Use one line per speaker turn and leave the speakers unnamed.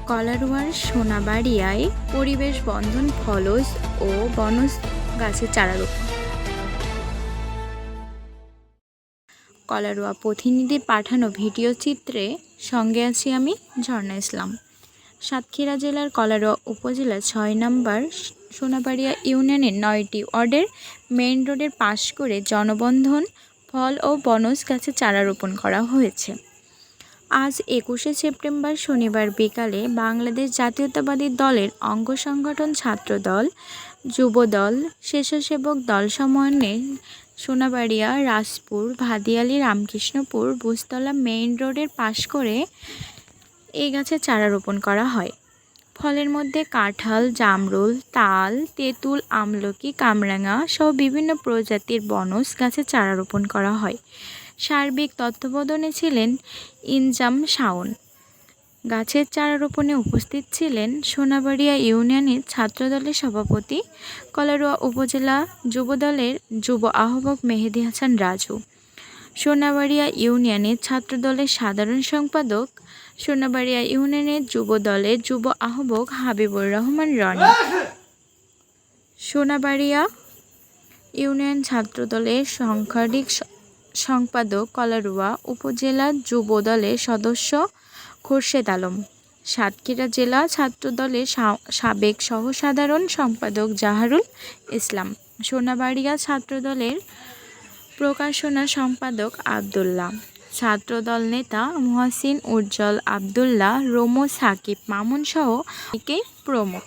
কলারোয়ার সোনাবাড়িয়ায় পরিবেশ বন্ধন ফলজ ও বনজ গাছের চারা রোপণ। কলারোয়া প্রতিনিধির পাঠানো ভিডিও চিত্রে সঙ্গে আছি আমি ঝর্ণা ইসলাম। সাতক্ষীরা জেলার কলারোয়া উপজেলার ৬ নম্বর সোনাবাড়িয়া ইউনিয়নের ৯টি ওয়ার্ডের মেইন রোডের পাশ করে জনবন্ধন ফল ও বনজ গাছের চারা রোপণ করা হয়েছে। আজ ২১শে সেপ্টেম্বর শনিবার বিকালে বাংলাদেশ জাতীয়তাবাদী দলের অঙ্গ সংগঠন ছাত্রদল, যুবদল, স্বেচ্ছাসেবক দল সমন্বয়ে সোনাবাড়িয়া, রাজপুর, ভাদিয়ালি, রামকৃষ্ণপুর, বুসতলা মেইন রোডের পাশ করে এই গাছের চারা রোপণ করা হয়। ফলের মধ্যে কাঁঠাল, জামরুল, তাল, তেঁতুল, আমলকি, কামরাঙা সহ বিভিন্ন প্রজাতির বনজ গাছের চারা রোপণ করা হয়। সার্বিক তত্ত্বাবধানে ছিলেন ইনজাম শাওন। গাছের চারা রোপণে উপস্থিত ছিলেন সোনাবাড়িয়া ইউনিয়নের ছাত্রদলের সভাপতি, কলারোয়া উপজেলা যুবদলের যুব আহ্বায়ক মেহেদি হাসান রাজু, সোনাবাড়িয়া ইউনিয়নের ছাত্রদলের সাধারণ সম্পাদক, সোনাবাড়িয়া ইউনিয়নের যুবদলের যুব আহ্বায়ক হাবিবুর রহমান রনি, সোনাবাড়িয়া ইউনিয়ন ছাত্রদলের সাংগঠনিক সম্পাদক, কলারোয়া উপজেলা যুবদলের সদস্য খোরশেদ আলম, সাতক্ষীরা জেলা ছাত্রদলের সাবেক সহসাধারণ সম্পাদক জাহারুল ইসলাম, সোনাবাড়িয়া ছাত্রদলের প্রকাশনা সম্পাদক আবদুল্লাহ, ছাত্রদল নেতা মুহসিন উজ্জ্বল, আবদুল্লাহ, রোমো, সাকিব, মামুন সহ অনেকে প্রমুখ।